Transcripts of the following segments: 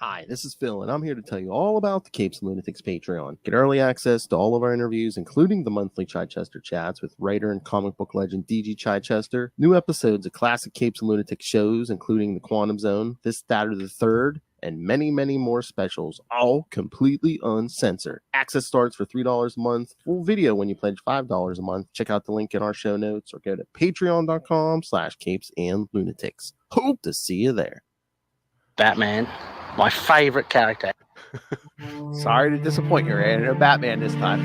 Hi, this is Phil, and I'm here to tell you all about the Capes and Lunatics Patreon. Get early access to all of our interviews, including the monthly Chichester chats with writer and comic book legend DG Chichester, new episodes of classic Capes and Lunatics shows, including The Quantum Zone, This, That, or the Third, and many, many more specials, all completely uncensored. Access starts for $3 a month, full video when you pledge $5 a month. Check out the link in our show notes or go to patreon.com/capesandlunatics. Hope to see you there. Batman, my favorite character. Sorry to disappoint you, Ray. No Batman this time.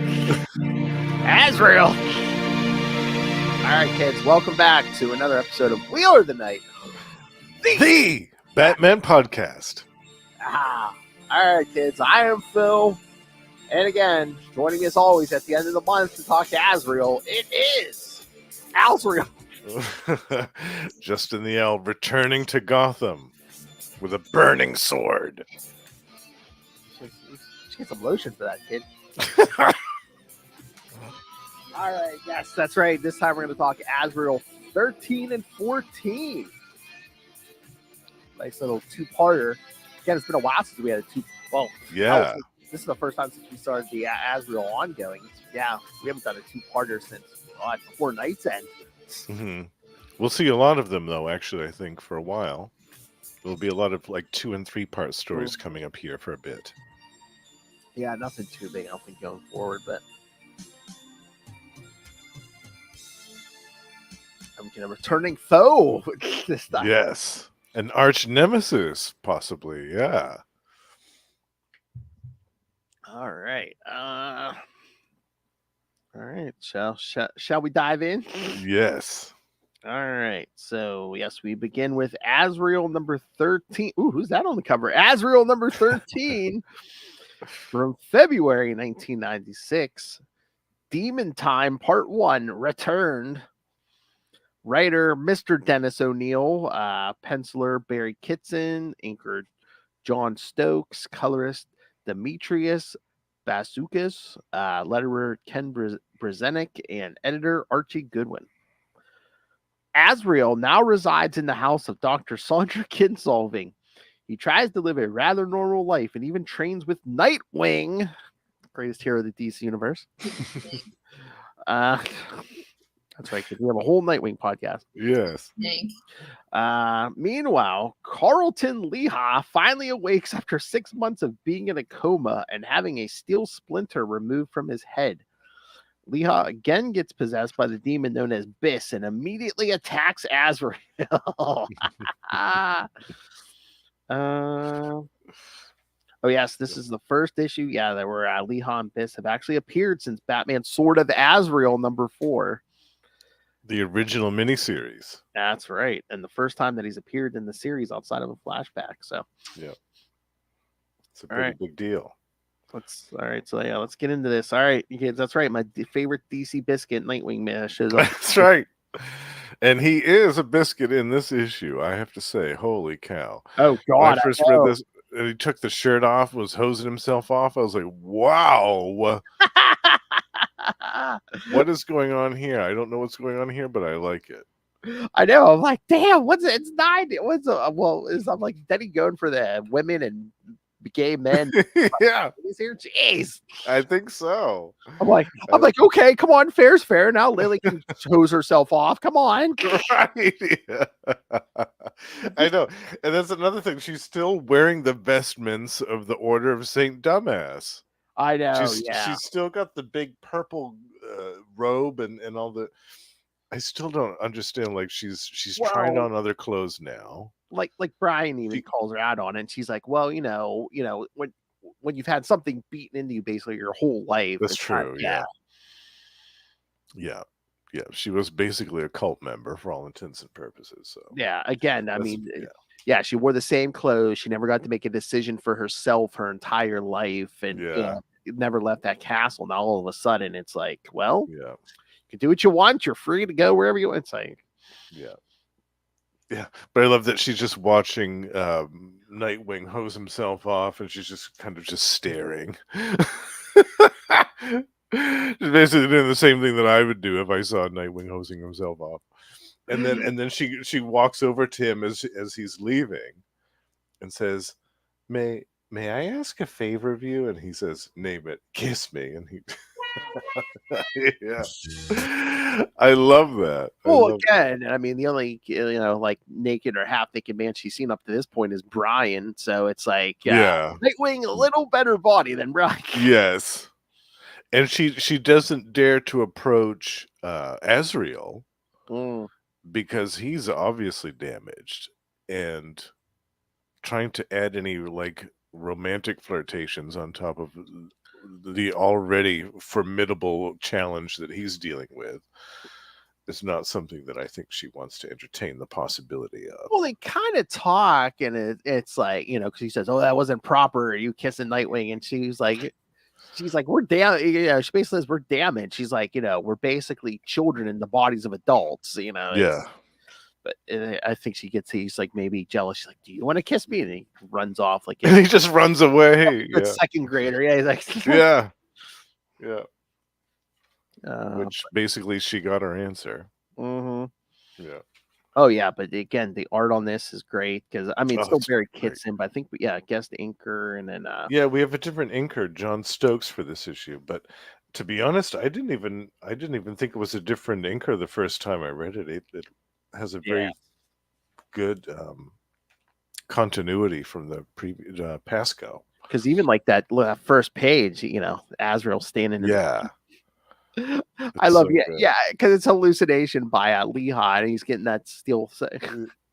Azrael! Alright, kids, welcome back to another episode of Wheel of the Night. The Batman Podcast. Alright, kids, I am Phil. And again, joining me as always at the end of the month to talk to Azrael, it is Azrael. Justin the L returning to Gotham with a burning sword. Should get some lotion for that, kid. All right, yes, that's right. This time we're going to talk Azrael 13 and 14. Nice little two-parter. Again, it's been a while since we had a two. Well, yeah. This is the first time since we started the Azrael ongoing. Yeah, we haven't done a two-parter since before Night's End. Mm-hmm. We'll see a lot of them, though, actually, I think, for a while. There'll be a lot of, 2 and 3 part stories coming up here for a bit. Yeah, nothing too big, I don't think, going forward, but I'm going to returning foe this time. Yes. An arch nemesis, possibly, yeah. All right. All right. Shall we dive in? Yes. All right. So, yes, we begin with Azrael number 13. Ooh, who's that on the cover? Azrael number 13 from February 1996. Demon Time Part 1 returned. Writer Mr. Dennis O'Neil, penciler Barry Kitson, inker John Stokes, colorist Demetrius Bazoukas, letterer Ken Brzezinski, and editor Archie Goodwin. Azrael now resides in the house of Dr. Sandra Kinsolving. He tries to live a rather normal life and even trains with Nightwing, greatest hero of the DC universe. That's right, because we have a whole Nightwing podcast. Yes. Meanwhile, Carleton LeHah finally awakes after 6 months of being in a coma and having a steel splinter removed from his head. LeHah again gets possessed by the demon known as Biss and immediately attacks Azrael. Oh, yes, this is the first issue. Yeah, there were LeHah and Biss have actually appeared since Batman Sword of Azrael number 4. The original miniseries. That's right. And the first time that he's appeared in the series outside of a flashback. So, yeah. It's a pretty big deal. Let's get into this. All right, kids, that's right. My favorite DC biscuit, Nightwing, man, shows up. That's right. And he is a biscuit in this issue, I have to say. Holy cow. Oh, God. When I first read this, and he took the shirt off, was hosing himself off. I was like, wow. What is going on here? I don't know what's going on here, but I like it. I know. I'm like, damn, it's 9. I'm like, then he going for the women and gay men. Yeah. He's here. Jeez. I think so. I'm like, okay, come on, fair's fair. Now Lily can hose herself off. Come on. Right. Yeah. I know. And that's another thing. She's still wearing the vestments of the Order of Saint Dumbass. I know. She's still got the big purple robe and all the. I still don't understand. Like she's trying on other clothes now. Like Brian even calls her out on it, and she's like, well, you know, when you've had something beaten into you basically your whole life. That's true. Yeah. She was basically a cult member for all intents and purposes. So yeah, again, I mean, she wore the same clothes. She never got to make a decision for herself her entire life, and never left that castle. Now all of a sudden, it's like, well, you can do what you want. You're free to go wherever you want. It's like, yeah, but I love that she's just watching Nightwing hose himself off, and she's just kind of just staring. She's basically doing the same thing that I would do if I saw Nightwing hosing himself off. And then she walks over to him as he's leaving, and says, May I ask a favor of you? And he says, name it, kiss me. And he yeah. I love that. Well, again, I mean, the only like naked or half naked man she's seen up to this point is Brian. So it's like, Yeah. Nightwing, a little better body than Brian. Yes. And she doesn't dare to approach Azrael because he's obviously damaged, and trying to add any like romantic flirtations on top of the already formidable challenge that he's dealing with is not something that I think she wants to entertain the possibility of. Well, they kind of talk, and it's like, because he says, "Oh, that wasn't proper. Are you kissing Nightwing?" And she's like, "We're damaged." She basically says, "We're damaged." She's like, "We're basically children in the bodies of adults." Yeah. But I think he's like maybe jealous. She's like, "Do you want to kiss me?" And he runs off like he just runs away. a second grader. Yeah, he's like, yeah. Which basically she got her answer. Mm-hmm. Yeah. Oh yeah, but again, the art on this is great because I mean, it's still Barry Kitson, but I think guest inker, and then we have a different inker, John Stokes, for this issue. But to be honest, I didn't even think it was a different inker the first time I read it. It has a very good continuity from the previous Pasco. Because even like that first page, Azrael standing. I love because it's hallucination by LeHah, and he's getting that steel.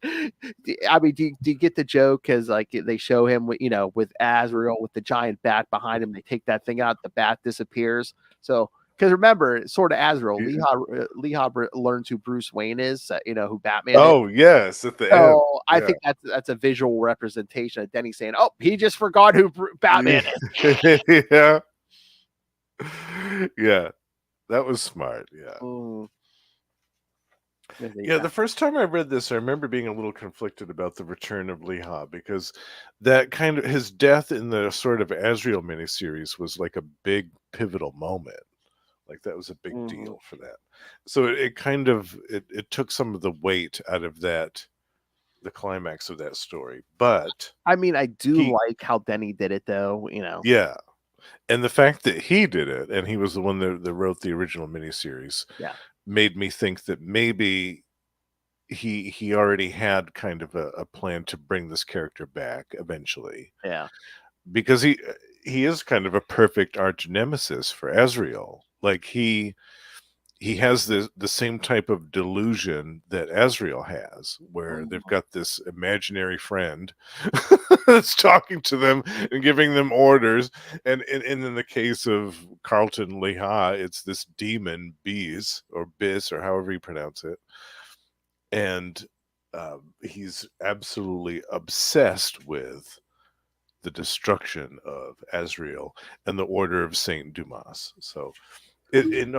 I mean, do you get the joke? Because like they show him with Azrael with the giant bat behind him. They take that thing out, the bat disappears. So because remember, sort of Azrael, LeHah learns who Bruce Wayne is. Who Batman is. Oh yes, at the end. I think that's a visual representation of Denny saying, "Oh, he just forgot who Batman is." Yeah. That was smart, the first time I read this, I remember being a little conflicted about the return of LeHah, because that kind of his death in the sort of Azrael miniseries was like a big pivotal moment. Like that was a big deal for that. So it kind of it took some of the weight out of the climax of that story. But I mean, I do like how Denny did it, though. Yeah. And the fact that he did it, and he was the one that wrote the original miniseries, made me think that maybe he already had kind of a plan to bring this character back eventually. Yeah, because he is kind of a perfect arch nemesis for Azrael. Like he has the same type of delusion that Azrael has, where they've got this imaginary friend that's talking to them and giving them orders. And in the case of Carleton LeHah, it's this demon, Bis, or however you pronounce it. And he's absolutely obsessed with the destruction of Azrael and the Order of Saint Dumas. So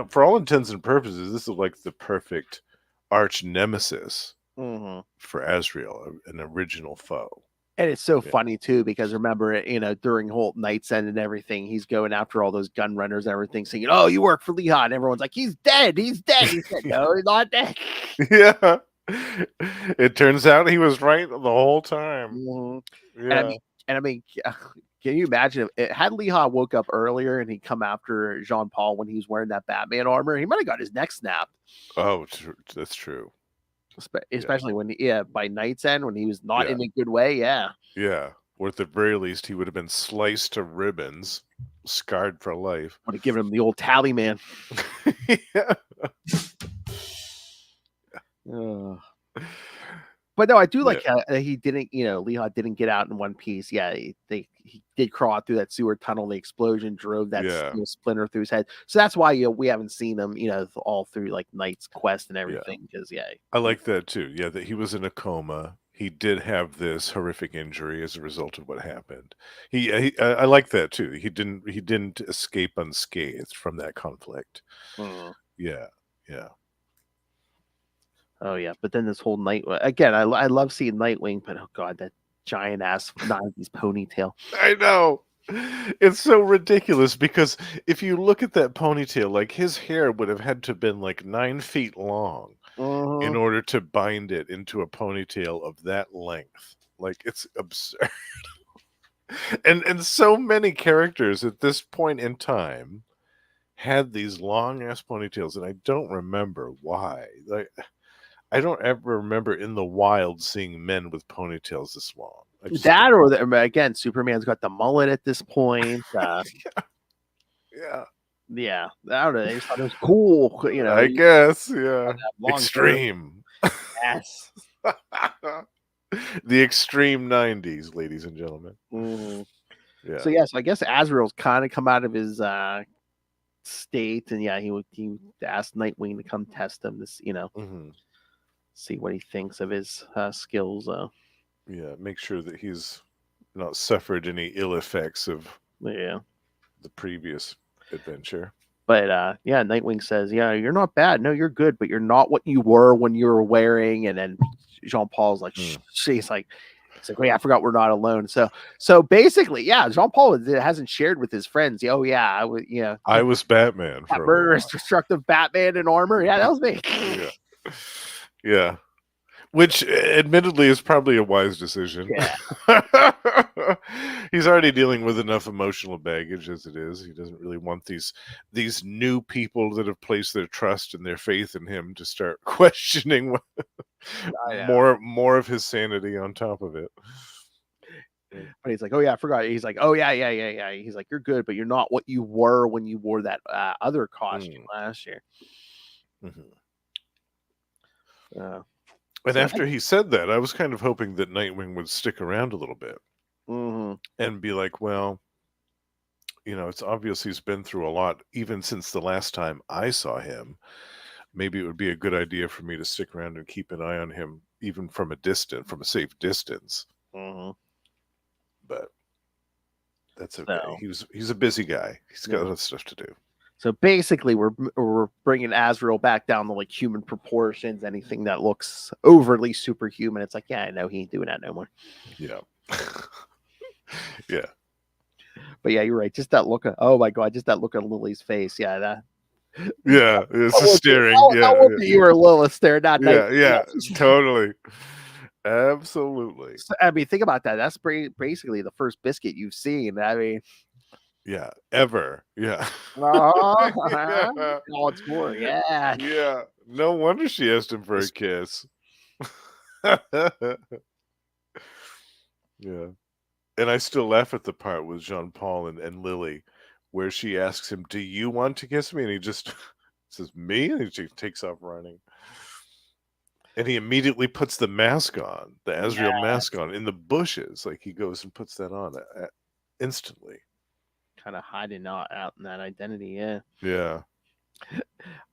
for all intents and purposes, this is like the perfect arch nemesis for Azrael, an original foe. And it's so funny too, because remember, during whole Night's End and everything, he's going after all those gun runners and everything, saying, "Oh, you work for LeHah," and everyone's like, "He's dead, he's dead." He said, "No, he's not dead." Yeah. It turns out he was right the whole time. Yeah. And I mean, can you imagine if had LeHah woke up earlier and he'd come after Jean Paul when he was wearing that Batman armor, he might have got his neck snapped. Oh, that's true. Especially when by Night's End, when he was not in a good way. Yeah. Or at the very least, he would have been sliced to ribbons, scarred for life. Would have given him the old tally man. But no, I do like how he didn't, LeHah didn't get out in one piece. Yeah, he did crawl out through that sewer tunnel. The explosion drove that splinter through his head. So that's why we haven't seen him, all through like Knight's Quest and everything. Because I like that too. Yeah, that he was in a coma. He did have this horrific injury as a result of what happened. I like that too. He didn't escape unscathed from that conflict. Yeah. Oh yeah, but then this whole again, I love seeing Nightwing, but oh god, that giant ass 90s ponytail. I know. It's so ridiculous, because if you look at that ponytail, like his hair would have had to have been like 9 feet long in order to bind it into a ponytail of that length. Like, it's absurd. And so many characters at this point in time had these long ass ponytails, and I don't remember why. Like, I don't ever remember in the wild seeing men with ponytails this long. That or again, Superman's got the mullet at this point. Yeah. Yeah, I don't know. They just thought it was cool, you know. I guess, yeah. long Extreme. Yes. The extreme 90s, ladies and gentlemen. Mhm. Yeah. So yeah, so I guess Azrael's kind of come out of his state, and yeah, he asked Nightwing to come test him, this, you know, see what he thinks of his skills. Yeah, make sure that he's not suffered any ill effects of the previous adventure. But yeah, Nightwing says, "Yeah, you're not bad. No, you're good, but you're not what you were when you were wearing." And then Jean Paul's like, "She's like." It's like, oh yeah, I forgot we're not alone. So basically, yeah, Jean Paul hasn't shared with his friends. Oh yeah, I was Batman. That murderous, destructive Batman in armor. Yeah, that was me. Yeah. Which, admittedly, is probably a wise decision. Yeah. He's already dealing with enough emotional baggage as it is. He doesn't really want these new people that have placed their trust and their faith in him to start questioning more of his sanity on top of it. But he's like, oh yeah, I forgot. He's like, oh yeah. He's like, you're good, but you're not what you were when you wore that other costume last year. And after he said that, I was kind of hoping that Nightwing would stick around a little bit and be like, well, you know, it's obvious he's been through a lot, even since the last time I saw him. Maybe it would be a good idea for me to stick around and keep an eye on him, even from a safe distance. But that's okay. So, he's a busy guy. He's got other stuff to do. So basically, we're bringing Azrael back down to like human proportions. Anything that looks overly superhuman, it's like, yeah, I know he ain't doing that no more. Yeah, yeah. But yeah, you're right. Just that look. Oh my god, just that look on Lily's face. Yeah, that. Yeah, it's a staring. That would be you or Lilith staring. Not yeah, totally. Absolutely. So, I mean, think about that. That's basically the first biscuit you've seen. I mean, yeah, ever. Yeah. Oh, it's more. Yeah. Yeah. No wonder she asked him for a kiss. Yeah. And I still laugh at the part with Jean Paul and Lily, where she asks him, "Do you want to kiss me?" And he just says, "Me?" And she takes off running. And he immediately puts the mask on, the Azrael mask on, in the bushes. Like, he goes and puts that on instantly. Kind of hiding out in that identity, yeah. Yeah.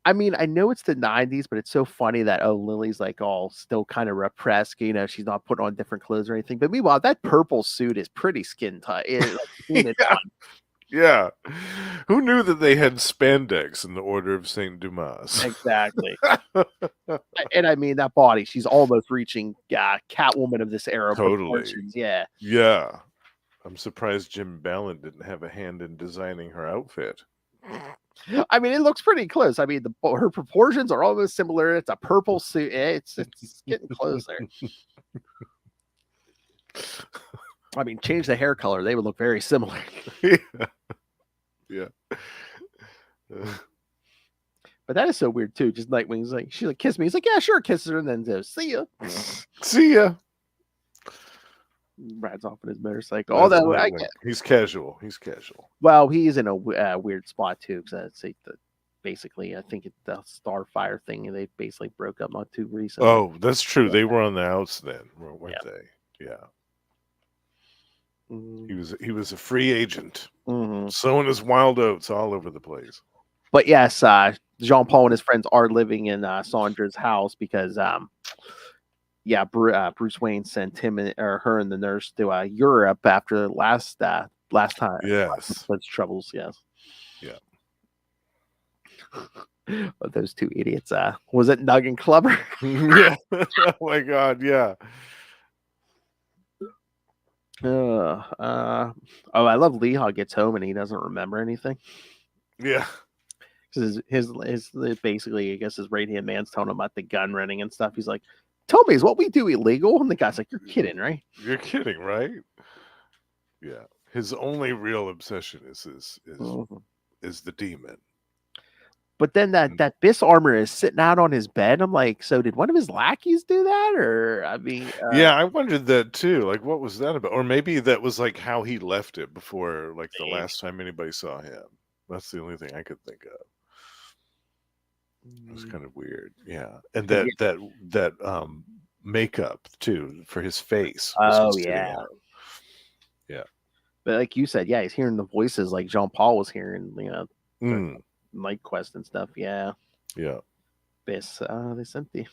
I mean, I know it's the 90s, but it's so funny that, Lily's like all still kind of repressed, you know, she's not putting on different clothes or anything. But meanwhile, that purple suit is pretty skin tight. Yeah. Who knew that they had spandex in the Order of St. Dumas? Exactly. And I mean, that body, she's almost reaching Catwoman of this era. Totally. Yeah. Yeah. I'm surprised Jim Ballant didn't have a hand in designing her outfit. I mean, it looks pretty close. I mean, her proportions are almost similar. It's a purple suit. It's getting closer. I mean, change the hair color. They would look very similar. Yeah. But that is so weird too. Just Nightwing's like, she's like, kiss me. He's like, yeah, sure, kisses her, and then says, see ya. See ya. Rides off on his motorcycle. Although he's casual. He's casual. Well, he's in a weird spot too, because basically, I think the Starfire thing, and they basically broke up not too recently. Oh, that's true. Yeah. They were on the outs then, weren't they? Yeah. He was a free agent, sowing his wild oats all over the place. But yes, Jean Paul and his friends are living in Sandra's house because, Bruce Wayne sent him or her and the nurse to Europe after last time. Yes, Those troubles. Yes. Yeah. But those two idiots. Was it Nug and Clubber? Yeah. Oh my God. Yeah. I love LeHah gets home and he doesn't remember anything. Yeah. His basically, I guess his right hand man's telling him about the gun running and stuff. He's like, "Tell me, is what we do illegal?" And the guy's like, "You're kidding, right?" You're kidding, right? Yeah. His only real obsession is Mhm. the demon. But then that Biss armor is sitting out on his bed. I'm like, so did one of his lackeys do that? Or I mean, Yeah, I wondered that too. Like, what was that about? Or maybe that was like how he left it before, like the maybe. last time anybody saw him. That's the only thing I could think of. It was kind of weird. Yeah, and 'Cause, yeah. that makeup too for his face was Oh just sitting yeah. out. Yeah. But like you said, yeah, he's hearing the voices like Jean Paul was hearing, during Mm, Night Quest and stuff. Yeah. yeah. Biss, they sent the.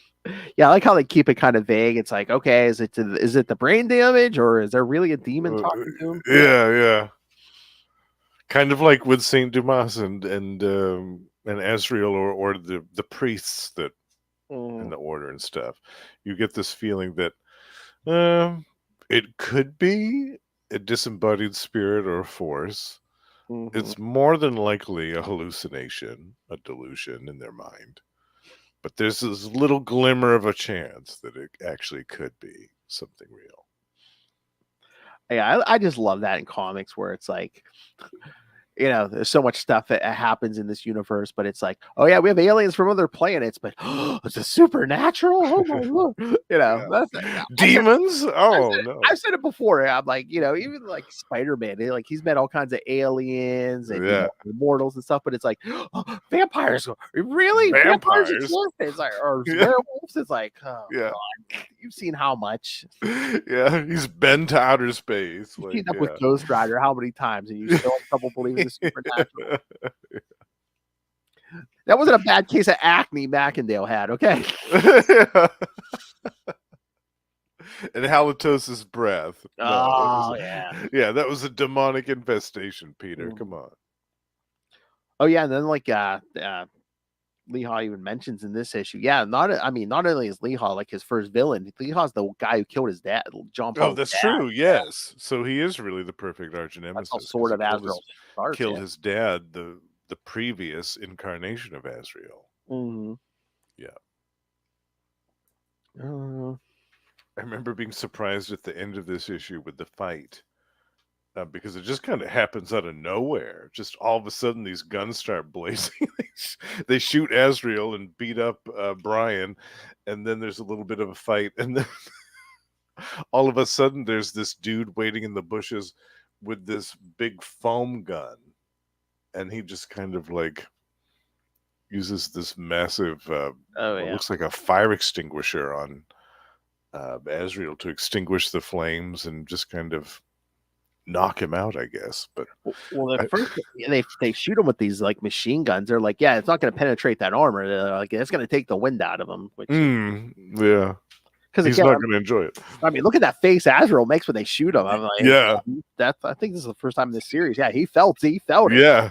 Yeah, I like how they keep it kind of vague. It's like, okay, is it the brain damage or is there really a demon Uh, talking to him? yeah, yeah. Kind of like with Saint Dumas and Azrael or the priests that in Mm, the order and stuff. You get this feeling that um, it could be a disembodied spirit or a force. mhm. It's more than likely a hallucination, a delusion in their mind. But there's this little glimmer of a chance that it actually could be something real. Yeah, I just love that in comics where it's like, there's so much stuff that happens in this universe, but it's like, oh yeah, we have aliens from other planets, but it's a supernatural. Oh my lord, Yeah. that's Demons? Oh no. I've said it before. I'm like, even like Spider-Man, like he's met all kinds of aliens and Yeah. immortals and stuff, but it's like vampires. Really, vampires Vampires. exist? It's like, or Yeah. werewolves. It's like, oh Yeah. god, you've seen how much. Yeah. He's been to outer space. You've Like, teamed up with yeah. Ghost Rider how many times, and you still have trouble believing the supernatural. That wasn't a bad case of acne Mackendale had, okay? And halitosis breath. Oh, yeah. Yeah, that was a demonic infestation, Peter. Mhm. Come on. Oh, yeah, and then, like, LeHah even mentions in this issue, not only is LeHah, like, his first villain, LeHah's the guy who killed his dad, John Oh, Paul's that's dad. true. Yes. So he is really the perfect arch That's how nemesis Sword because of he Azrael starts, killed yeah. his dad, the previous incarnation of Azrael. Mhm. Yeah. Uh, I remember being surprised at the end of this issue with the fight. Because it just kind of happens out of nowhere. Just all of a sudden, these guns start blazing. They shoot Azrael and beat up Brian, and then there's a little bit of a fight, and then all of a sudden, there's this dude waiting in the bushes with this big foam gun, and he just kind of like uses this massive, what looks like a fire extinguisher on Azrael to extinguish the flames and just kind of knock him out, I guess. But well, at first they shoot him with these like machine guns. They're like, yeah, it's not going to penetrate that armor. They're like, it's going to take the wind out of him. Which, yeah, because he's not going to enjoy it. I mean, look at that face Azrael makes when they shoot him. I'm like, Yeah, I think this is the first time in this series. Yeah, he felt it. Yeah,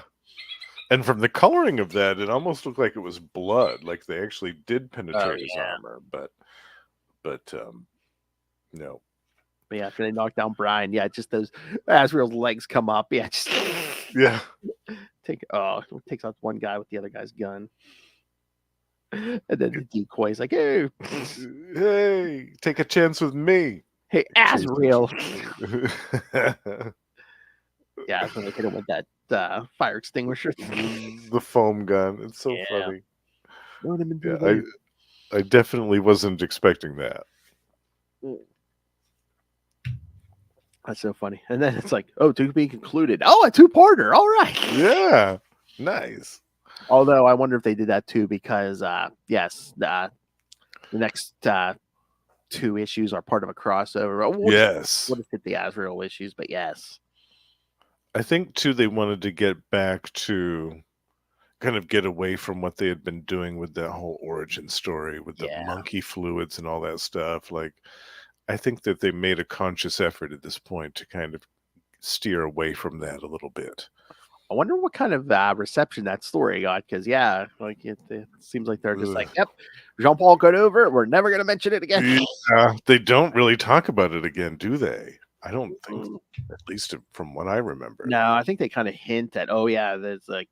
and from the coloring of that, it almost looked like it was blood. Like they actually did penetrate his armor, but no. But yeah, after they knock down Brian, yeah, just those Azrael's legs come up. Yeah, just yeah. Takes out one guy with the other guy's gun. And then the decoy's like, hey, take a chance with me. Hey, Azrael. Yeah, that's when they hit him with that fire extinguisher. The foam gun. It's so funny. Yeah, I definitely wasn't expecting that. That's so funny. And then it's like, oh, to be concluded. Oh, a two-parter. All right. Yeah. Nice. Although I wonder if they did that too because, yes, the next two issues are part of a crossover. Yes. We'll just hit the Azrael issues, but yes. I think, too, they wanted to get back to kind of get away from what they had been doing with that whole origin story with the monkey fluids and all that stuff. Like, I think that they made a conscious effort at this point to kind of steer away from that a little bit. I wonder what kind of reception that story got because, like it seems like they're just like, yep, Jean Paul got over it. We're never going to mention it again. Yeah, they don't really talk about it again, do they? I don't think, at least from what I remember. No, I think they kind of hint at, oh, yeah, there's like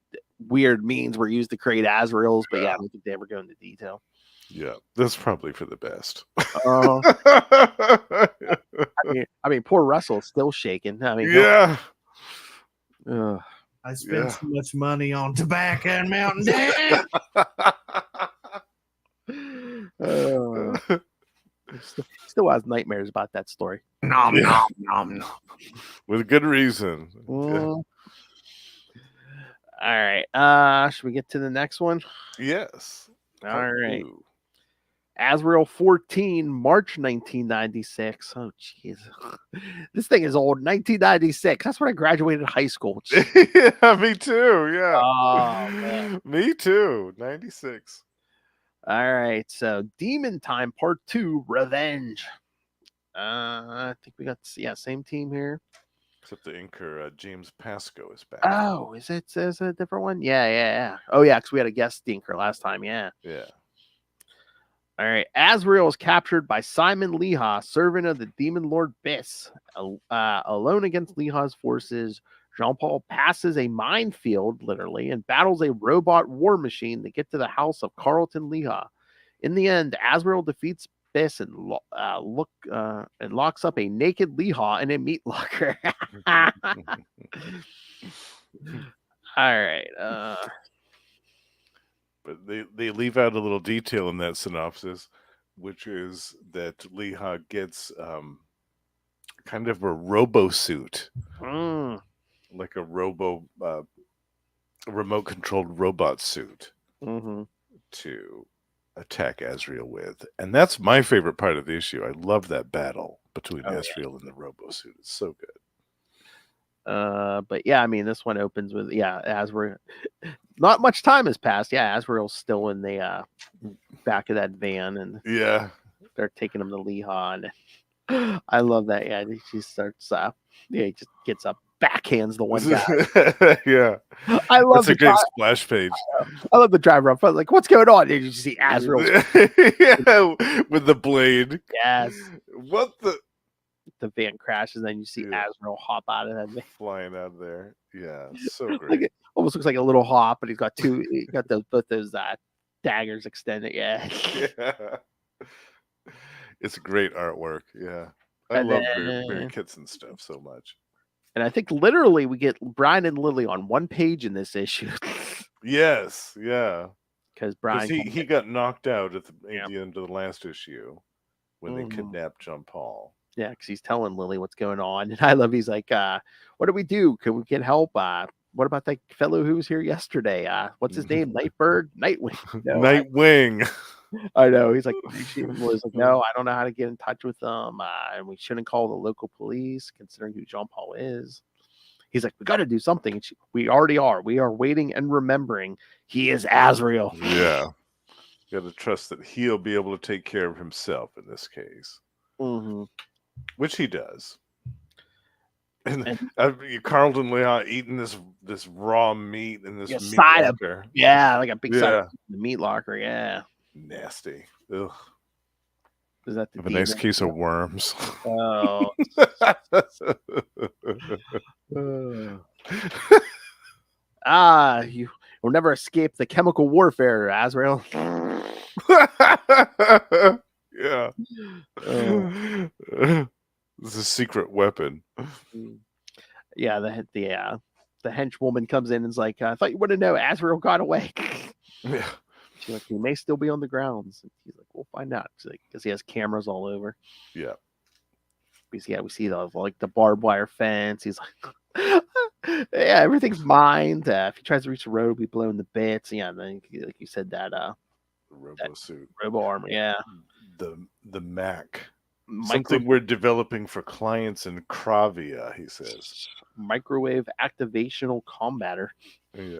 weird means were used to create Azraels, but I don't think they ever go into detail. Yeah, that's probably for the best. I mean, poor Russell's still shaking. I mean, Yeah. I spent so much money on tobacco and Mountain Dew. Still has nightmares about that story. Nom, Yeah. nom, nom, nom. With good reason. All right. Should we get to the next one? Yes. All right. Ooh. Azrael 14, March 1996. Oh, jeez. This thing is old. 1996. That's when I graduated high school. Yeah, me too. Yeah. Oh, man. Me too. 96. All right. So, Demon Time Part 2, Revenge. I think we got, same team here. Except the inker, James Pascoe, is back. Oh, is it a different one? Yeah. Oh, yeah, because we had a guest inker last time. Yeah. Yeah. All right. Azrael is captured by Simon LeHah, servant of the demon lord Biss. Alone against LeHah's forces, Jean-Paul passes a minefield, literally, and battles a robot war machine to get to the house of Carleton LeHah. In the end, Azrael defeats Biss and locks up a naked LeHah in a meat locker. All right. But they leave out a little detail in that synopsis, which is that LeHah gets kind of a robo suit, like a remote controlled robot suit to attack Azrael with. And that's my favorite part of the issue. I love that battle between Azrael and the robo suit. It's so good. But yeah, I mean, this one opens with Azrael. Not much time has passed. Yeah, Azrael's still in the back of that van, and they're taking him to LeHah. And I love that. Yeah, he starts. He just gets up, backhands the one guy. Yeah, I love. That's a great splash page. I love the driver up front. Like, what's going on? And you just see Azrael with the blade. Yes. What the? The van crashes, and then you see Azrael hop out of that van, flying out of there. Yeah, so great. Like it almost looks like a little hop, but he's got both those daggers extended. Yeah. It's great artwork. Yeah, I love Barry Kitson stuff so much. And I think literally we get Brian and Lily on one page in this issue. Yes, yeah, because Brian he got knocked out at the end of the last issue when they kidnapped Jean-Paul. Yeah, because he's telling Lily what's going on. And I love he's like, what do we do? Can we get help? What about that fellow who was here yesterday? What's his name? Nightbird? Nightwing. No, Nightwing. I know. He's like, Lily's like, no, I don't know how to get in touch with them. And we shouldn't call the local police, considering who Jean-Paul is. He's like, we got to do something. And we already are. We are waiting and remembering he is Azrael. Yeah. You got to trust that he'll be able to take care of himself in this case. Which he does. And Carleton LeHah eating this raw meat in this meat locker. Like a big side of the meat locker. Yeah. Nasty. Ugh. Is that a nice case of worms? Oh. You will never escape the chemical warfare, Azrael. Yeah. It's a secret weapon. Yeah, the henchwoman comes in and is like, I thought you wanted to know Azrael got away. Yeah. She's like, he may still be on the grounds. And he's like, we'll find out. She's like, because he has cameras all over. Yeah. We see the barbed wire fence. He's like, yeah, everything's mined. If he tries to reach the road, we blow in the bits. Yeah, and then like you said, that robo suit, robo armor. Yeah, the Mac. Something we're developing for clients in Cravia, he says. Microwave activational combatter. Yeah.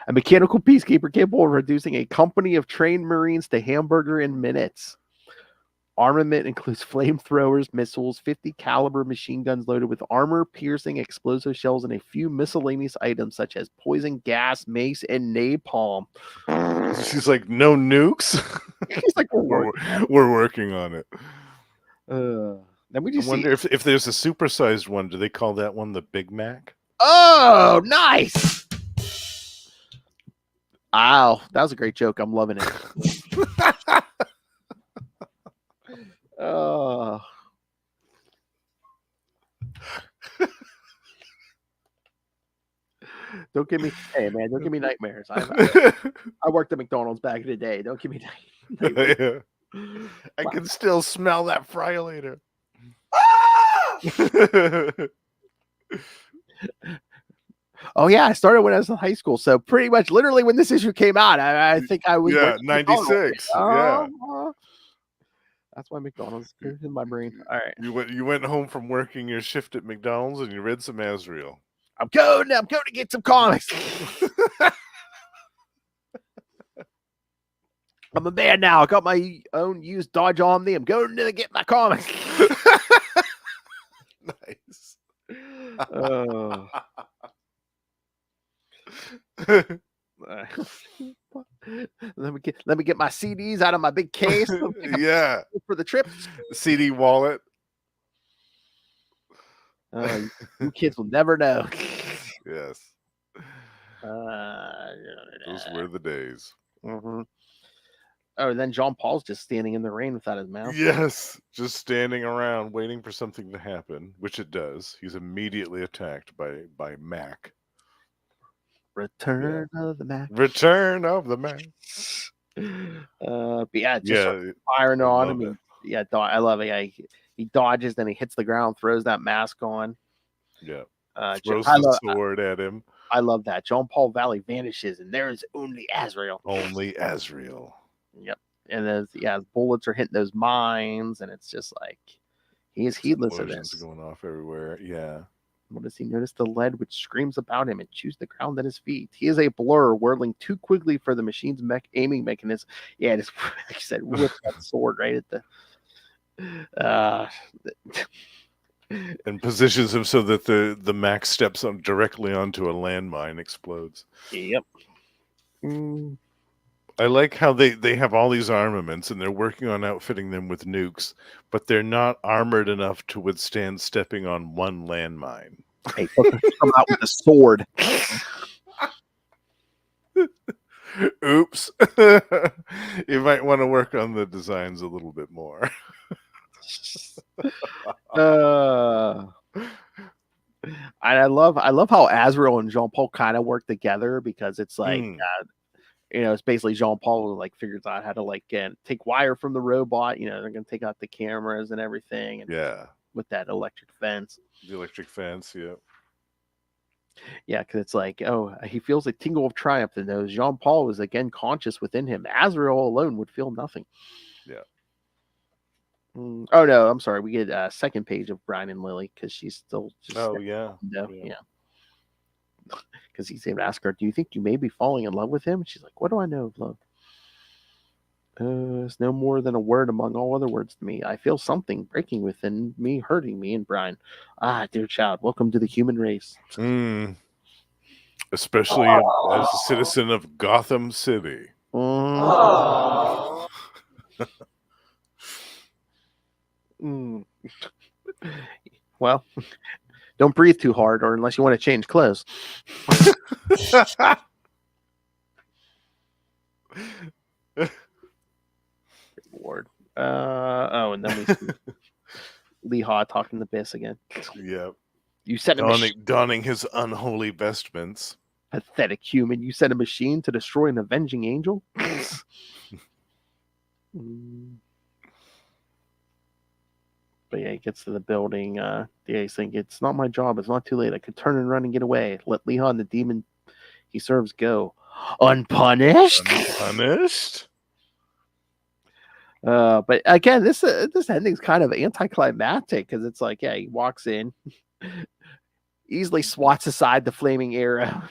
A mechanical peacekeeper capable of reducing a company of trained Marines to hamburger in minutes. Armament includes flamethrowers, missiles, 50 caliber machine guns loaded with armor-piercing explosive shells, and a few miscellaneous items such as poison gas, mace, and napalm. She's like, no nukes? He's like, we're working on it. Then we just wonder if there's a supersized one, do they call that one the Big Mac? Oh, nice! Ow, that was a great joke. I'm loving it. Oh. Don't give me, hey man, don't give me nightmares. I worked at McDonald's back in the day. Don't give me nightmares. I can still smell that fry-o-lator. Oh yeah, I started when I was in high school, so pretty much literally when this issue came out, I think I was 96. Yeah, that's why McDonald's is in my brain. All right, you went home from working your shift at McDonald's and you read some Azrael. I'm going to get some comics. I'm a man now. I got my own used Dodge Omni. I'm going to get my comics. Nice. Let me get my CDs out of my big case. Yeah, for the trip. CD wallet. You kids will never know. Yes, those were the days. Mm-hmm. Oh, and then Jean Paul's just standing in the rain without his mouth. Yes, just standing around waiting for something to happen, which it does. He's immediately attacked by Mac. Return of the Mac. Return of the Mac. But yeah, just firing on him. And, yeah, I love it. Yeah, he dodges, then he hits the ground, throws that mask on. Yeah, throws the sword at him. I love that. Jean Paul Valley vanishes, and there is only Azrael. Only Azrael. Yep. And then bullets are hitting those mines, and it's just like he is heedless of this. Going off everywhere. Yeah. What does he notice? The lead which screams about him and chews the ground at his feet. He is a blur, whirling too quickly for the machine's aiming mechanism. Yeah, just like I said, whip that sword right at the. And positions him so that the Mac steps on directly onto a landmine, explodes. Yep. I like how they have all these armaments and they're working on outfitting them with nukes, but they're not armored enough to withstand stepping on one landmine. Hey, come out with a sword. Oops. You might want to work on the designs a little bit more. I love how Azrael and Jean Paul kind of work together, because it's like it's basically Jean Paul like figures out how to take wire from the robot. They're gonna take out the cameras and everything. And with that electric fence. The electric fence, yeah. Yeah, because it's like, he feels a tingle of triumph and knows Jean Paul is again conscious within him. Azrael alone would feel nothing. Yeah. Oh no, I'm sorry. We get a second page of Brian and Lily, because she's still just yeah. Because he's able to ask her, do you think you may be falling in love with him? And she's like, what do I know of love? It's no more than a word among all other words to me. I feel something breaking within me, hurting me. And Brian, dear child, welcome to the human race. Especially as a citizen of Gotham City. Well, don't breathe too hard, or unless you want to change clothes. Lord. And then we see LeHah talking to Biss again. Yep. You sent donning his unholy vestments. Pathetic human. You sent a machine to destroy an avenging angel? But yeah, he gets to the building. He's thinking, it's not my job. It's not too late. I could turn and run and get away. Let LeHah and the demon he serves go. Unpunished? Unpunished? But again, this ending's kind of anticlimactic, because it's like, he walks in, easily swats aside the flaming arrow.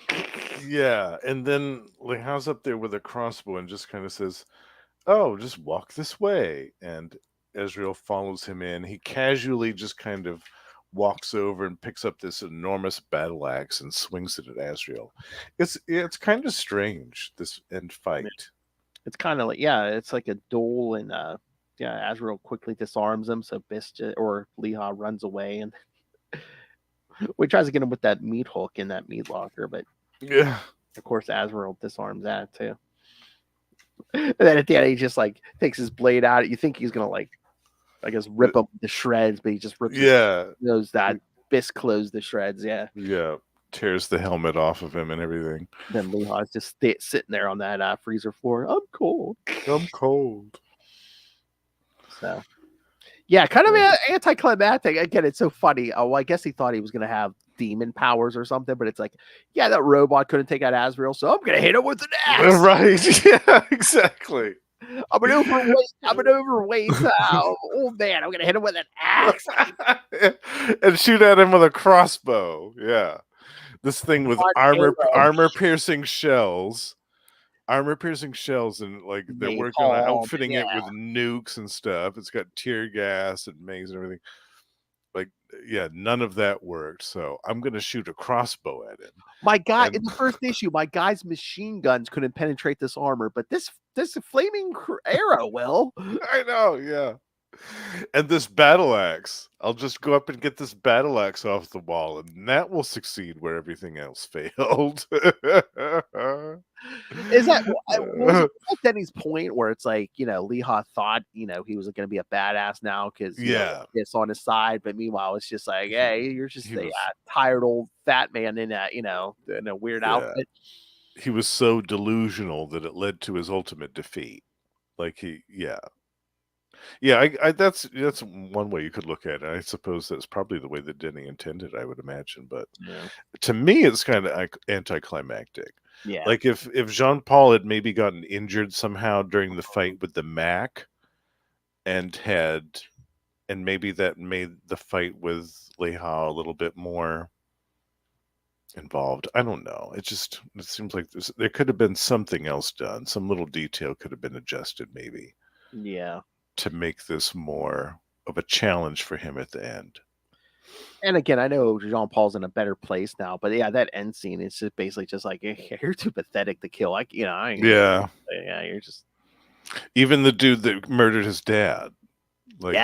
Yeah, and then LeHah's up there with a crossbow and just kind of says, "Oh, just walk this way." And Azrael follows him in. He casually just kind of walks over and picks up this enormous battle axe and swings it at Azrael. It's kind of strange, this end fight. It's kind of like, it's like a duel, and Azrael quickly disarms him, so Biss or LeHah runs away, and we tries to get him with that meat hook in that meat locker, but Of course, Azrael disarms that too. And then at the end, he just like takes his blade out. You think he's gonna like, I guess, rip him to shreds, but he just rips his nose that fist closed to shreds. Yeah. Yeah. Tears the helmet off of him and everything. Then LeHah's just sitting there on that freezer floor. I'm cold. I'm cold. So, yeah, kind of anticlimactic. Again, it's so funny. Oh, well, I guess he thought he was going to have demon powers or something, but it's like, yeah, that robot couldn't take out Azrael, so I'm going to hit him with an axe. Right. Yeah, exactly. I'm an overweight old man. I'm going to hit him with an axe. And shoot at him with a crossbow. Yeah. This thing with armor-piercing shells. Armor-piercing shells, and like they're working on outfitting it with nukes and stuff. It's got tear gas and maze and everything. Like, yeah, none of that worked. So I'm gonna shoot a crossbow at him. My guy, in the first issue, my guy's machine guns couldn't penetrate this armor, but this flaming arrow will. I know, yeah. And this battle axe, I'll just go up and get this battle axe off the wall, and that will succeed where everything else failed. Is that was Denny's point where it's like, LeHah thought, he was going to be a badass now because it's on his side, but meanwhile it's just like, hey, you're just a tired old fat man in a weird outfit. He was so delusional that it led to his ultimate defeat. Like that's one way you could look at it. I suppose that's probably the way that Denny intended, I would imagine. But to me, it's kind of anticlimactic. Yeah, like if Jean-Paul had maybe gotten injured somehow during the fight with the Mac, and maybe that made the fight with LeHah a little bit more involved. I don't know. It seems like there could have been something else done. Some little detail could have been adjusted, maybe. Yeah. To make this more of a challenge for him at the end. And again, I know Jean-Paul's in a better place now, but yeah, that end scene is just basically just like, you're too pathetic to kill. You're just even the dude that murdered his dad. Like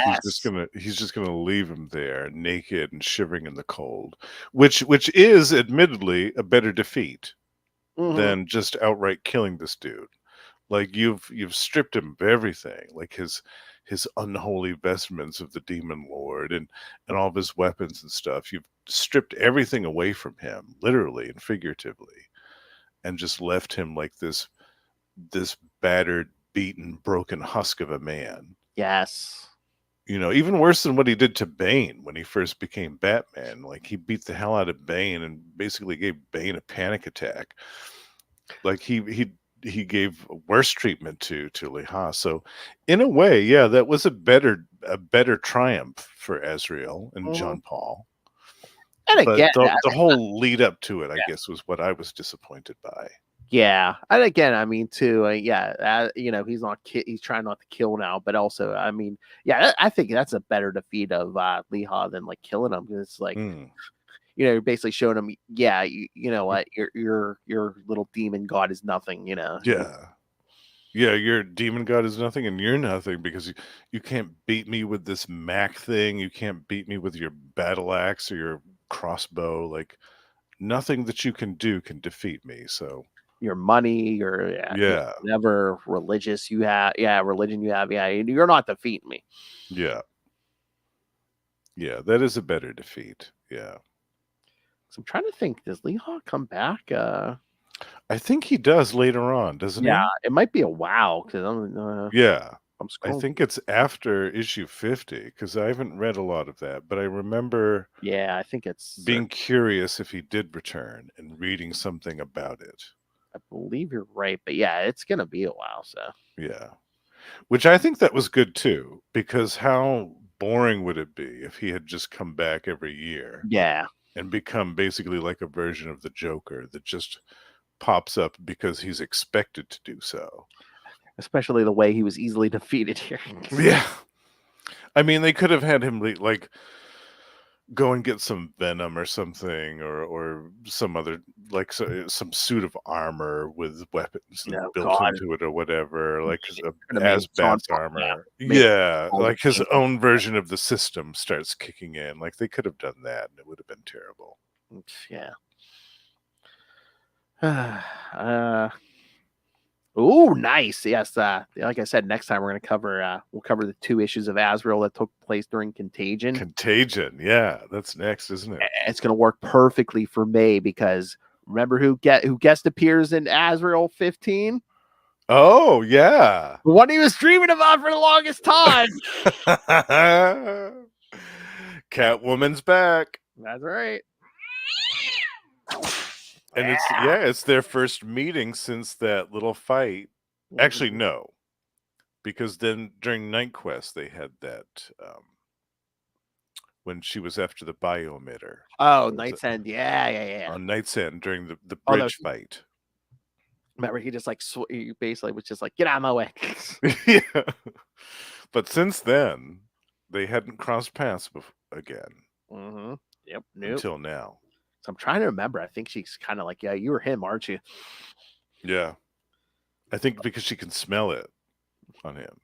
he's just gonna leave him there naked and shivering in the cold, which is admittedly a better defeat than just outright killing this dude. Like you've stripped him of everything, like his unholy vestments of the demon lord and all of his weapons and stuff. You've stripped everything away from him, literally and figuratively, and just left him like this battered, beaten, broken husk of a man. Yes. Even worse than what he did to Bane when he first became Batman. Like he beat the hell out of Bane and basically gave Bane a panic attack. Like he gave worse treatment to LeHah. So in a way, yeah, that was a better triumph for Azrael and Jean-Paul. And again, the whole lead up to it, I guess, was what I was disappointed by. Yeah, and again, I mean, too, he's trying not to kill now, but also, I mean, yeah, I think that's a better defeat of LeHah than like killing him. It's like, you're basically showing him, you know what, your little demon god is nothing, Yeah, your demon god is nothing, and you're nothing because you can't beat me with this Mac thing. You can't beat me with your battle axe or your crossbow. Like nothing that you can do can defeat me. So. Your money, whatever religion you have, you're not defeating me. Yeah, that is a better defeat. Yeah. So I'm trying to think, does LeHah come back? I think he does later on, doesn't he? Yeah, it might be a while because I'm I think it's after issue 50 because I haven't read a lot of that, but I remember. Yeah, I think it's being curious if he did return and reading something about it. I believe you're right, but yeah, it's gonna be a while. So yeah, which I think that was good too, because how boring would it be if he had just come back every year? Yeah, and become basically like a version of the Joker that just pops up because he's expected to do so. Especially the way he was easily defeated here. Yeah, I mean, they could have had him like go and get some venom or something, or some other, like some suit of armor with weapons built into it or whatever, like Asbat's armor. Yeah, like his own version of the system starts kicking in. Like they could have done that and it would have been terrible. Yeah. Oh, nice. Yes. Like I said, next time we're gonna cover we'll cover the 2 issues of Azrael that took place during Contagion. Contagion. Yeah, that's next, isn't it? It's gonna work perfectly for May because remember who guest appears in Azrael 15? Oh, yeah. The one he was dreaming about for the longest time. Catwoman's back. That's right. And it's their first meeting since that little fight. Actually, no. Because then during Night Quest they had that when she was after the bioemitter. Oh, Night's End. Yeah. On Night's End during the Oh, no. bridge fight. Remember, he just like he basically was just like, get out of my way. Yeah. But since then, they hadn't crossed paths again. Mm-hmm. Yep. Nope. Until now. So I'm trying to remember. I think she's kind of like, yeah, you were him, aren't you? Yeah. I think because she can smell it on him.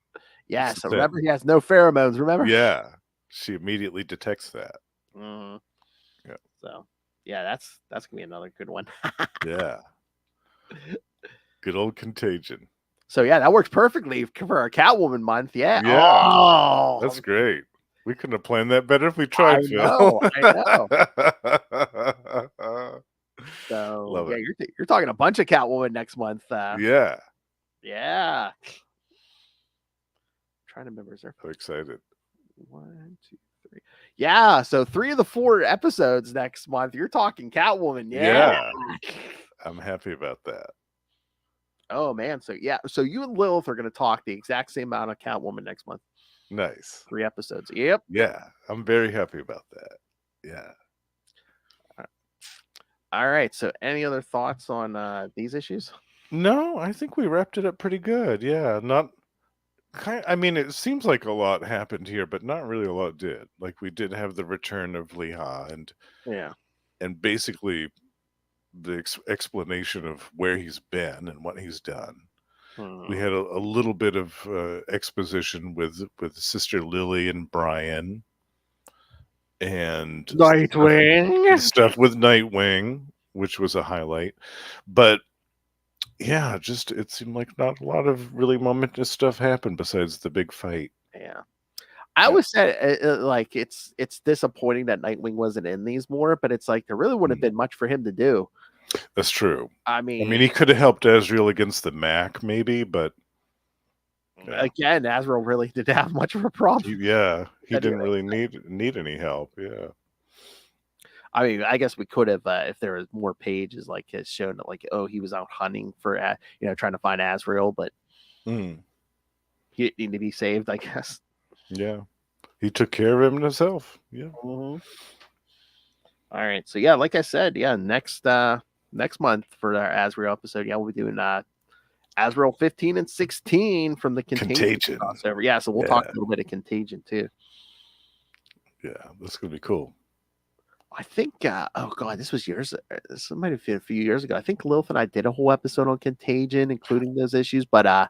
Yeah. So remember, he has no pheromones. Remember? Yeah. She immediately detects that. Mm-hmm. Yeah. So yeah, that's gonna be another good one. Yeah. Good old Contagion. So yeah, that works perfectly for our Catwoman month. Yeah. Yeah. Oh, That's great. We couldn't have planned that better if we tried, I Phil. know. So Love yeah, it. you're talking a bunch of Catwoman next month. Yeah. Yeah. Trying to remember. Is there I'm excited. 1, 2, 3? Yeah. So 3 of the 4 episodes next month. You're talking Catwoman. Yeah. I'm happy about that. Oh man. So yeah. So you and Lilith are going to talk the exact same amount of Catwoman next month. Nice. 3 episodes. Yep. Yeah. I'm very happy about that. Yeah. All right. So any other thoughts on these issues? No, I think we wrapped it up pretty good. Yeah. I mean, it seems like a lot happened here, but not really a lot did. Like we did have the return of LeHah and basically the explanation of where he's been and what he's done. We had a little bit of exposition with Sister Lily and Brian, and Nightwing stuff with Nightwing, which was a highlight. But yeah, just it seemed like not a lot of really momentous stuff happened besides the big fight. Yeah. I always said like it's disappointing that Nightwing wasn't in these more, but it's like there really wouldn't have been much for him to do. That's true. I mean, he could have helped Azrael against the Mac, maybe, but again, Azrael really didn't have much of a problem. He didn't really need any help. Yeah. I mean, I guess we could have if there was more pages like has shown that like, oh, he was out hunting for trying to find Azrael, but he didn't need to be saved, I guess. Yeah. He took care of him himself. Yeah. Mm-hmm. All right. So yeah, like I said, next month for our Azrael episode, we'll be doing Azrael 15 and 16 from the Contagion crossover. Yeah, so we'll talk a little bit of Contagion too. Yeah, that's gonna be cool. I think oh god, this might have been a few years ago. I think Lilith and I did a whole episode on Contagion, including those issues, but I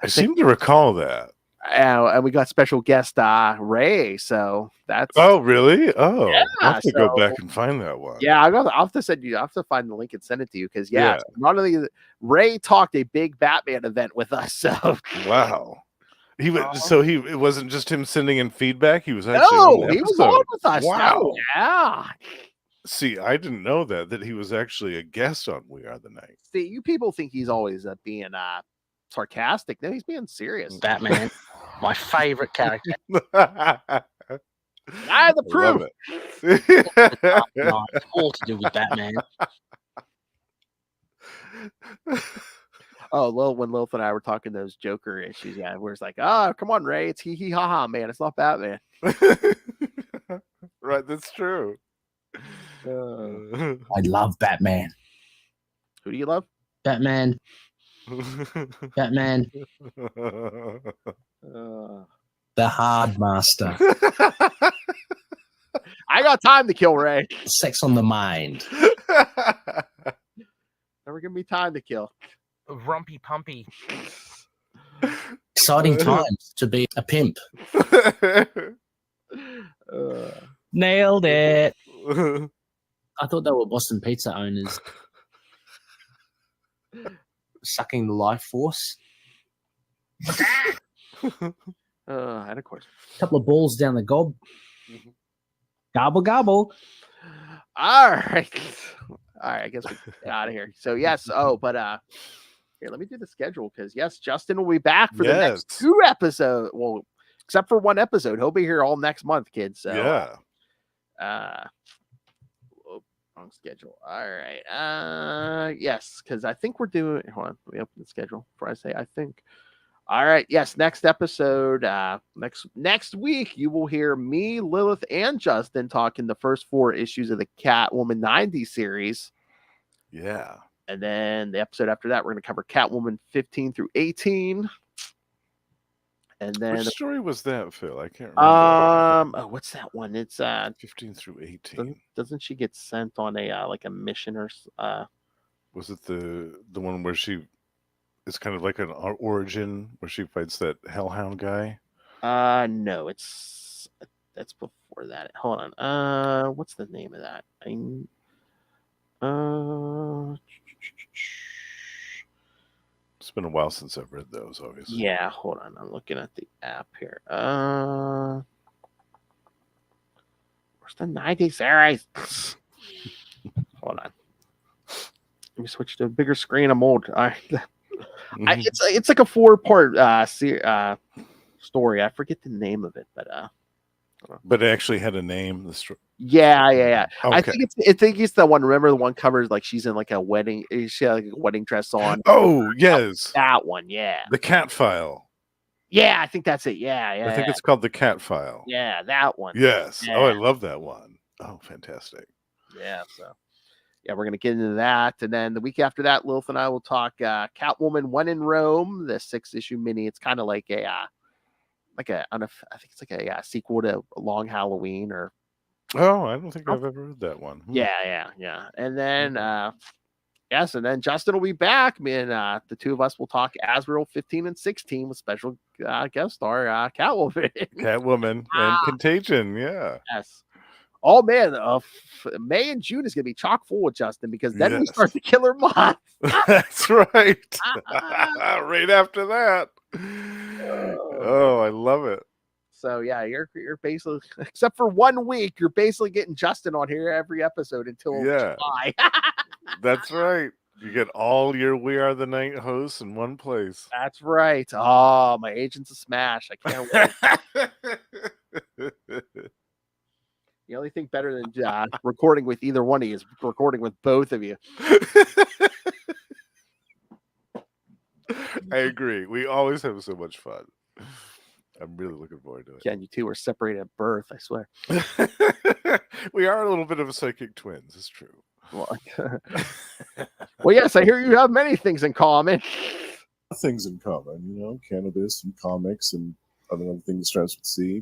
seem to recall that. And we got special guest Ray, so that's really? Oh, yeah, I'll have to go back and find that one. Yeah, I'll have to find the link and send it to you because not only Ray talked a big Batman event with us, so wow. He was it wasn't just him sending in feedback. He was actually he was on with us. Wow. No, yeah. See, I didn't know that he was actually a guest on We Are the Night. See, you people think he's always being sarcastic. No, he's being serious. Batman, my favorite character. I have the proof. No, it's all to do with Batman. Oh, when Lilith and I were talking those Joker issues, where it's like, come on, Ray, it's hee hee ha ha, man, it's not Batman. Right, that's true. I love Batman. Who do you love? Batman. Batman. The Hard Master. I got time to kill, Ray. Sex on the mind. Never give me time to kill. Rumpy Pumpy. Exciting times to be a pimp. Nailed it. I thought they were Boston Pizza owners. Sucking the life force. And of course. A couple of balls down the gob. Gobble, gobble. All right. All right. I guess we get out of here. So, yes. Oh, but here, let me do the schedule because, yes, Justin will be back for the next 2 episodes. Well, except for 1 episode. He'll be here all next month, kids. So, wrong schedule. All right. Yes, because I think we're doing. Hold on. Let me open the schedule before I say I think. All right. Yes. Next episode. Next week, you will hear me, Lilith, and Justin talking the first 4 issues of the Catwoman 90 series. Yeah. And then the episode after that, we're going to cover Catwoman 15 through 18. And then which story was that, Phil? I can't remember. What's that one? It's 15 through 18. Doesn't she get sent on a like a mission or was it the one where she it's kind of like an origin where she fights that hellhound guy? No, that's before that. Hold on. What's the name of that? It's been a while since I've read those, obviously. Yeah, hold on. I'm looking at the app here. Where's the 90 series? Hold on. Let me switch to a bigger screen. I'm old. It's like a 4-part story. I forget the name of it, but it actually had a name. Yeah. Okay. I think it's the one. Remember the one covers like she's in like a wedding. She had like a wedding dress on. Oh yes, that one. Yeah. The Cat File. Yeah, I think that's it. Yeah. I think it's called The Cat File. Yeah, that one. Yes. Yeah. Oh, I love that one. Oh, fantastic. Yeah. So. Yeah, we're gonna get into that, and then the week after that, Lilith and I will talk Catwoman 1 in Rome, the 6-issue mini. It's kind of like I think it's like a sequel to Long Halloween or. Oh, I don't think I've ever read that one. Yeah. And then yes, and then Justin will be back. Me and the 2 of us will talk Azrael 15 and 16 with special guest star Catwoman and Contagion. Yeah. Yes. Oh man, May and June is gonna be chock full with Justin because then we start the Killer Month. That's right. Right after that. Oh, I love it. So yeah, you're basically, except for 1 week, you're basically getting Justin on here every episode until July. That's right. You get all your We Are the Night hosts in one place. That's right. Oh, my agent's a smash. I can't wait. The only thing better than recording with either one of you is recording with both of you. I agree. We always have so much fun. I'm really looking forward to it. Yeah, and you 2 were separated at birth, I swear. We are a little bit of psychic twins. It's true. Well, yes, I hear you have many things in common. Things in common, cannabis and comics and other things starts with C.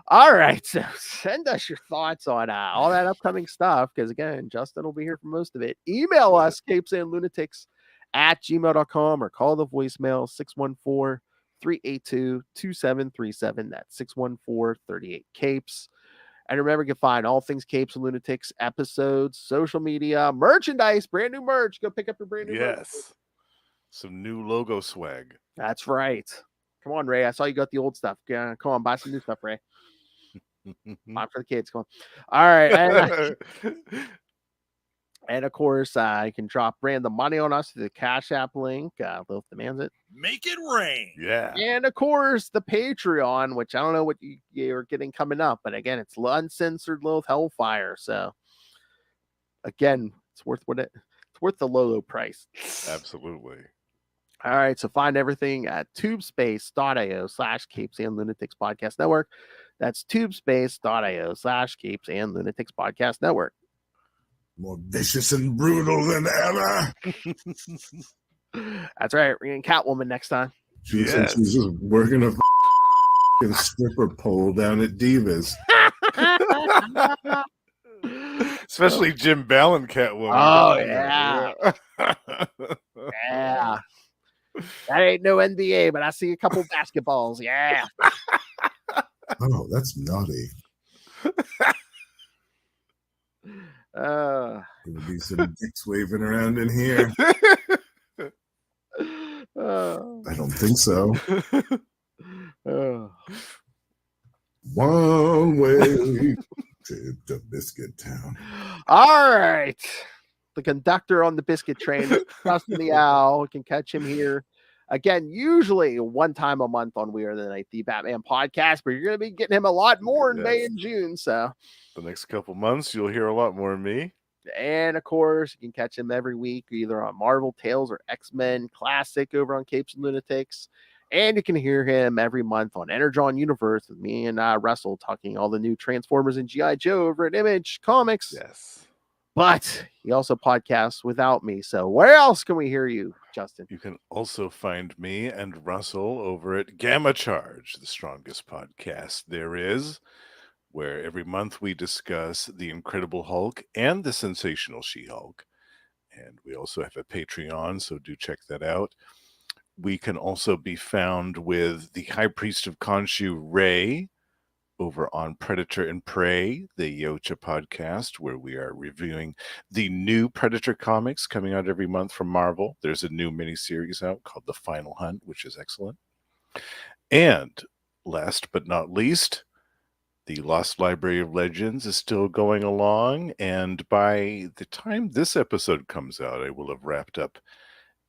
All right, so send us your thoughts on all that upcoming stuff because again, Justin will be here for most of it. Email us CapesandLunatics@gmail.com or call the voicemail 614-382-2737. That's 614-38-CAPES. And remember, you can find all things Capes and Lunatics episodes, social media, merchandise, brand new merch. Go pick up your brand new merch. Yes. Some new logo swag. That's right. Come on, Ray. I saw you got the old stuff. Come on, buy some new stuff, Ray. Buy for the kids. Come on. All right. And of course, you can drop random money on us through the Cash App link. Lilith demands it. Make it rain. Yeah. And of course, the Patreon, which I don't know what you're getting coming up, but again, it's uncensored Lilith Hellfire. So again, it's worth the low price. Absolutely. All right, so find everything at tubespace.io/Capes and Lunatics Podcast Network. That's tubespace.io/Capes and Lunatics Podcast Network. More vicious and brutal than ever. That's right. We're getting Catwoman next time. She's just working a stripper pole down at Divas. Especially Jim Ballin Catwoman. Oh, yeah. Yeah. That ain't no NBA, but I see a couple basketballs. Yeah. Oh, that's naughty. There'll be some dicks waving around in here. I don't think so. One way to the Biscuit Town. All right. The conductor on the biscuit train, Dustin the Owl. You can catch him here again, usually one time a month on We Are the Night, the Batman podcast, but you're going to be getting him a lot more in May and June. So the next couple months, you'll hear a lot more of me. And of course, you can catch him every week either on Marvel Tales or X-Men Classic over on Capes and Lunatics. And you can hear him every month on Energon Universe with me and Russell talking all the new Transformers and G.I. Joe over at Image Comics. Yes. But he also podcasts without me. So where else can we hear you, Justin? You can also find me and Russell over at Gamma Charge, the strongest podcast there is, where every month we discuss the Incredible Hulk and the Sensational She-Hulk. And we also have a Patreon, so do check that out. We can also be found with the High Priest of Khonshu, Ray, over on Predator and Prey, the Yocha podcast, where we are reviewing the new Predator comics coming out every month from Marvel. There's a new miniseries out called The Final Hunt, which is excellent. And last but not least, the Lost Library of Legends is still going along, and by the time this episode comes out, I will have wrapped up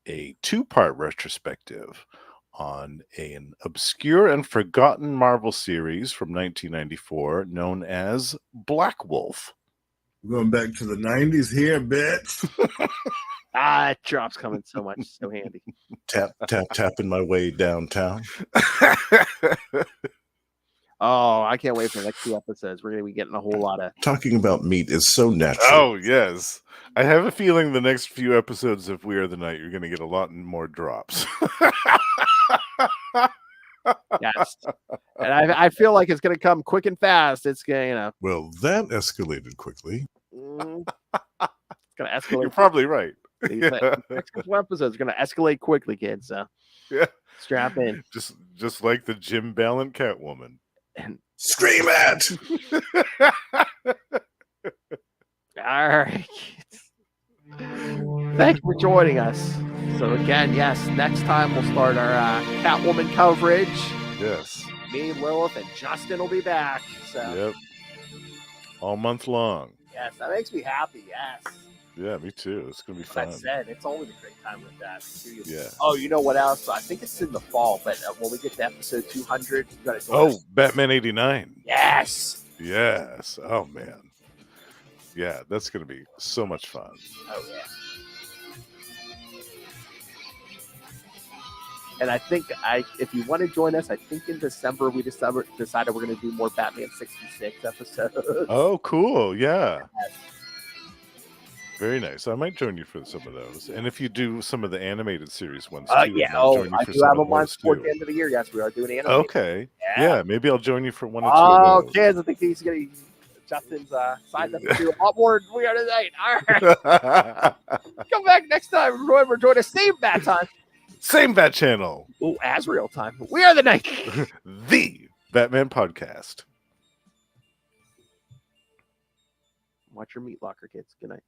a 2-part retrospective on an obscure and forgotten Marvel series from 1994 known as Black Wolf. Going back to the 90s here, bitch. That drop's coming so much. So handy. Tap, tap, tapping my way downtown. Oh, I can't wait for the next 2 episodes. We're going to be getting a whole lot of... Talking about meat is so natural. Oh, yes. I have a feeling the next few episodes of We Are the Night, you're going to get a lot more drops. Yes. And I feel like it's going to come quick and fast. It's going to, Well, that escalated quickly. it's going to escalate. You're probably right. These next couple episodes are going to escalate quickly, kids. So Yeah. strap in. Just like the Jim Ballant Catwoman. And Scream it! all right. Thank you for joining us. So again, yes, next time we'll start our Catwoman coverage. Yes. Me, Lilith, and Justin will be back. So Yep. All month long. yes, that makes me happy. Yes. Yeah, me too. It's going to be Like I fun. said, it's always a great time with that. Seriously. Yeah. Oh, you know what else? I think it's in the fall, but when we get to episode 200, you got to join Oh, us. Batman 89. Yes. Yes. Oh, man. Yeah, that's going to be so much fun. Oh, yeah. And I think if you want to join us, I think in December we decided we're going to do more Batman 66 episodes. Oh, cool. Yeah. Very nice. I might join you for some of those. And if you do some of the animated series ones, too, Yeah. I might Oh, join you I for do some have of them on those, towards too. the end of the year. Yes, we are doing animated. Okay. Yeah. Yeah, maybe I'll join you for one or two Oh, of those. kids, I think he's going to Justin's signed up to do a lot more than we are tonight. All right. Come back next time. Remember, join us same bat time. Same Bat Channel. Oh, Azrael time. We are the night. The Batman Podcast. Watch your meat locker, kids. Good night.